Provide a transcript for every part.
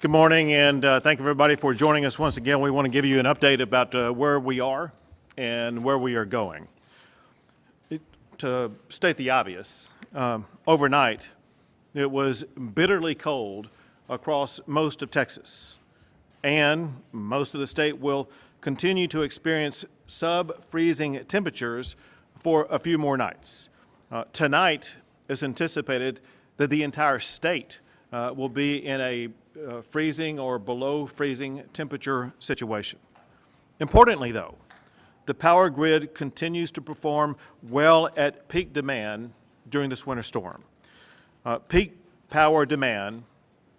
Good morning, and thank you everybody for joining us once again. We want to give you an update about where we are and where we are going. To state the obvious, overnight it was bitterly cold across most of Texas, and most of the state will continue to experience sub-freezing temperatures for a few more nights. Tonight it's anticipated that the entire state will be in a freezing or below freezing temperature situation. Importantly, though, the power grid continues to perform well at peak demand during this winter storm. Peak power demand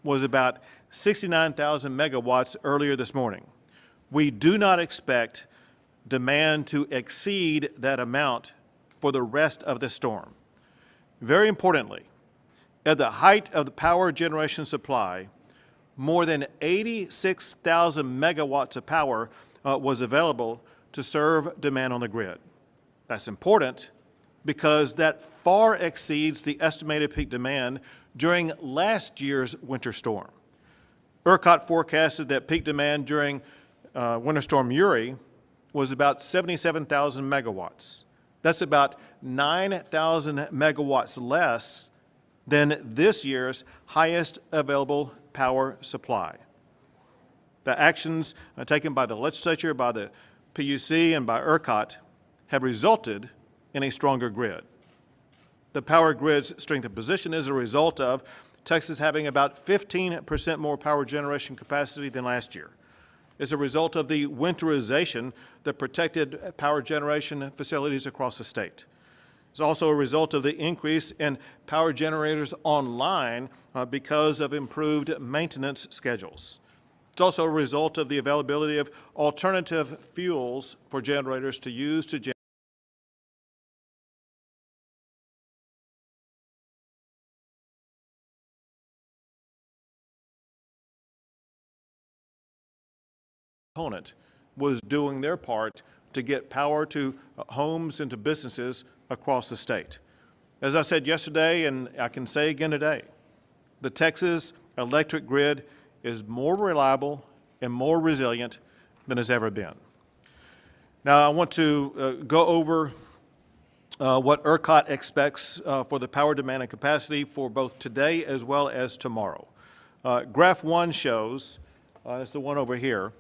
was about 69,000 megawatts earlier this morning. We do not expect demand to exceed that amount for the rest of this storm. Very importantly, at the height of the power generation supply, more than 86,000 megawatts of power was available to serve demand on the grid. That's important because that far exceeds the estimated peak demand during last year's winter storm. ERCOT forecasted that peak demand during Winter Storm Uri was about 77,000 megawatts. That's about 9,000 megawatts less than this year's highest available power supply. The actions taken by the legislature, by the PUC, and by ERCOT have resulted in a stronger grid. The power grid's strength of position is a result of Texas having about 15% more power generation capacity than last year. It's a result of the winterization that protected power generation facilities across the state. It's also a result of the increase in power generators online because of improved maintenance schedules. It's also a result of the availability of alternative fuels for generators to use to generate component was doing their part to get power to homes and to businesses across the state. As I said yesterday, and I can say again today, the Texas electric grid is more reliable and more resilient than it's ever been. Now, I want to go over what ERCOT expects for the power demand and capacity for both today as well as tomorrow. Graph 1 shows, it's the one over here,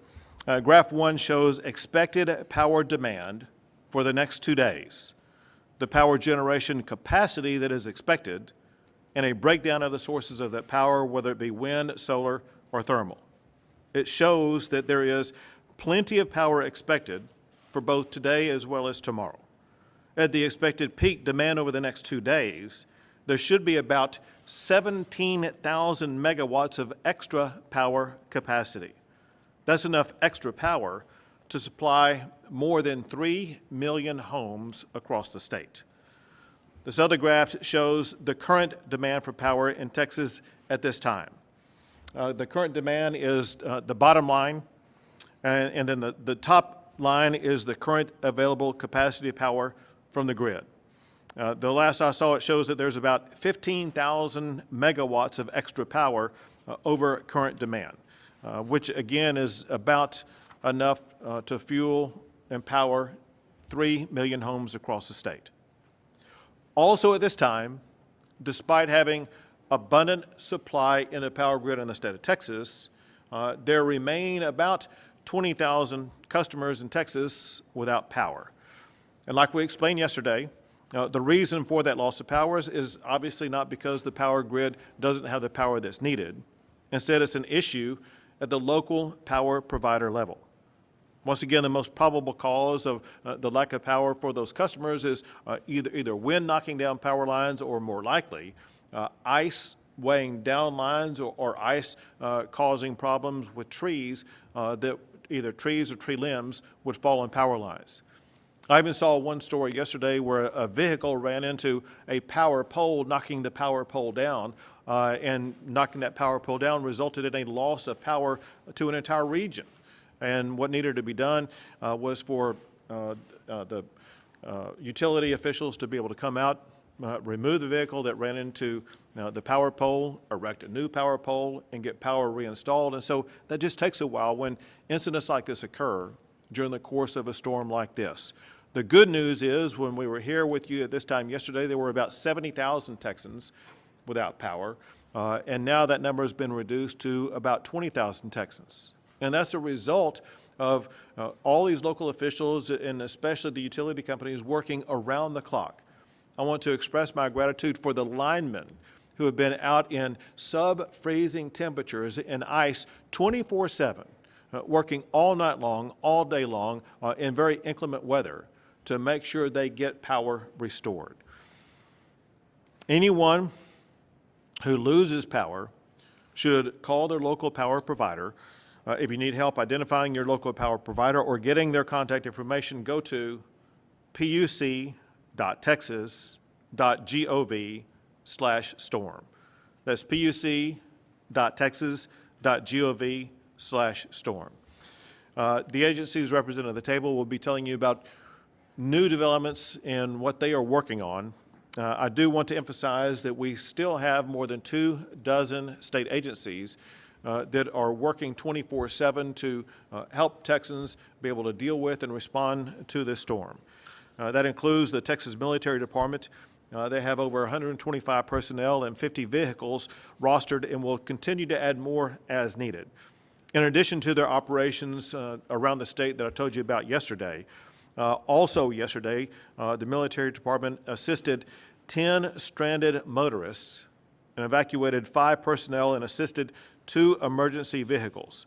Graph 1 shows expected power demand for the next 2 days, the power generation capacity that is expected, and a breakdown of the sources of that power, whether it be wind, solar, or thermal. It shows that there is plenty of power expected for both today as well as tomorrow. At the expected peak demand over the next 2 days, there should be about 17,000 megawatts of extra power capacity. That's enough extra power to supply more than 3 million homes across the state. This other graph shows the current demand for power in Texas at this time. The current demand is the bottom line, and then the top line is the current available capacity of power from the grid. The last I saw, it shows that there's about 15,000 megawatts of extra power over current demand, which again is about enough to fuel and power 3 million homes across the state. Also at this time, despite having abundant supply in the power grid in the state of Texas, there remain about 20,000 customers in Texas without power. And like we explained yesterday, the reason for that loss of power is obviously not because the power grid doesn't have the power that's needed. Instead, it's an issue at the local power provider level. Once again, the most probable cause of the lack of power for those customers is either wind knocking down power lines, or more likely, ice weighing down lines, or ice causing problems with trees that either trees or tree limbs would fall on power lines. I even saw one story yesterday where a vehicle ran into a power pole, knocking the power pole down, and knocking that power pole down resulted in a loss of power to an entire region. And what needed to be done was for the utility officials to be able to come out, remove the vehicle that ran into the power pole, erect a new power pole, and get power reinstalled. And so that just takes a while when incidents like this occur during the course of a storm like this. The good news is when we were here with you at this time yesterday, there were about 70,000 Texans without power. And now that number has been reduced to about 20,000 Texans. And that's a result of all these local officials and especially the utility companies working around the clock. I want to express my gratitude for the linemen who have been out in sub-freezing temperatures in ice 24/7, working all night long, all day long, in very inclement weather to make sure they get power restored. Anyone who loses power should call their local power provider. If you need help identifying your local power provider or getting their contact information, go to puc.texas.gov/storm. That's puc.texas.gov/storm. The agencies represented at the table will be telling you about new developments in what they are working on. I do want to emphasize that we still have more than 24 state agencies that are working 24/7 to help Texans be able to deal with and respond to this storm. That includes the Texas Military Department. They have over 125 personnel and 50 vehicles rostered and will continue to add more as needed. In addition to their operations around the state that I told you about yesterday, also yesterday, the Military Department assisted 10 stranded motorists and evacuated 5 personnel and assisted 2 emergency vehicles.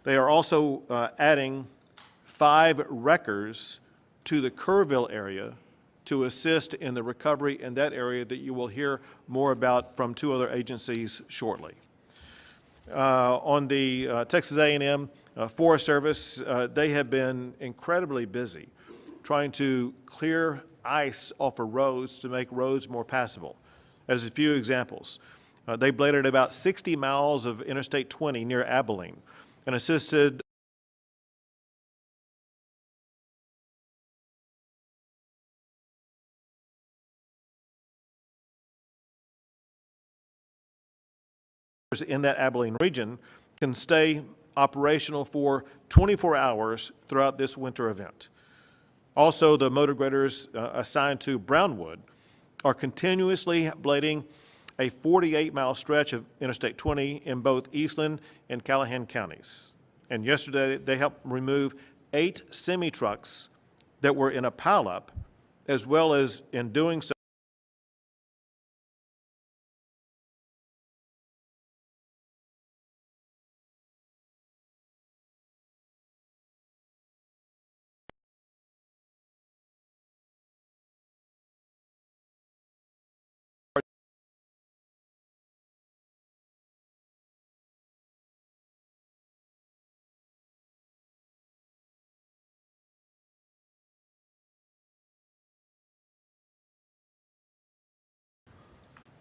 They are also adding 5 wreckers to the Kerrville area to assist in the recovery in that area that you will hear more about from 2 other agencies shortly. On the Texas A&M Forest Service, they have been incredibly busy trying to clear ice off of roads to make roads more passable. As a few examples, they bladed about 60 miles of Interstate 20 near Abilene and assisted in that Abilene region can stay operational for 24 hours throughout this winter event. Also, the motor graders assigned to Brownwood are continuously blading a 48-mile stretch of Interstate 20 in both Eastland and Callahan counties. And yesterday, they helped remove 8 semi-trucks that were in a pileup, as well as in doing so,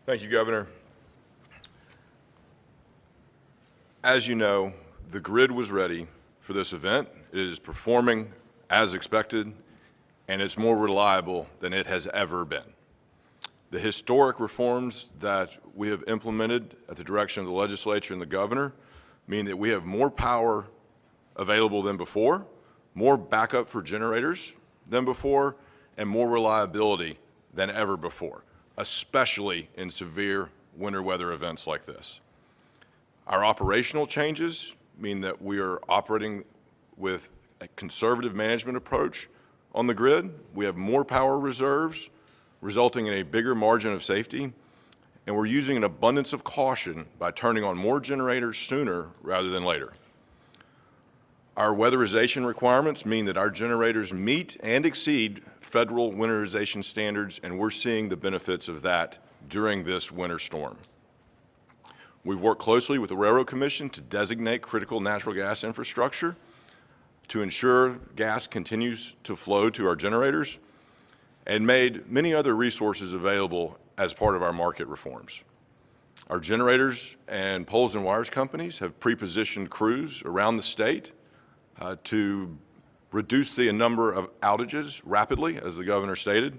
Thank you, Governor. As you know, the grid was ready for this event. It is performing as expected, and it's more reliable than it has ever been. The historic reforms that we have implemented at the direction of the legislature and the governor mean that we have more power available than before, more backup for generators than before, and more reliability than ever before, especially in severe winter weather events like this. Our operational changes mean that we are operating with a conservative management approach on the grid. We have more power reserves, resulting in a bigger margin of safety, and we're using an abundance of caution by turning on more generators sooner rather than later. Our weatherization requirements mean that our generators meet and exceed federal winterization standards, and we're seeing the benefits of that during this winter storm. We've worked closely with the Railroad Commission to designate critical natural gas infrastructure to ensure gas continues to flow to our generators, and made many other resources available as part of our market reforms. Our generators and poles and wires companies have pre-positioned crews around the state to reduce the number of outages rapidly, as the governor stated.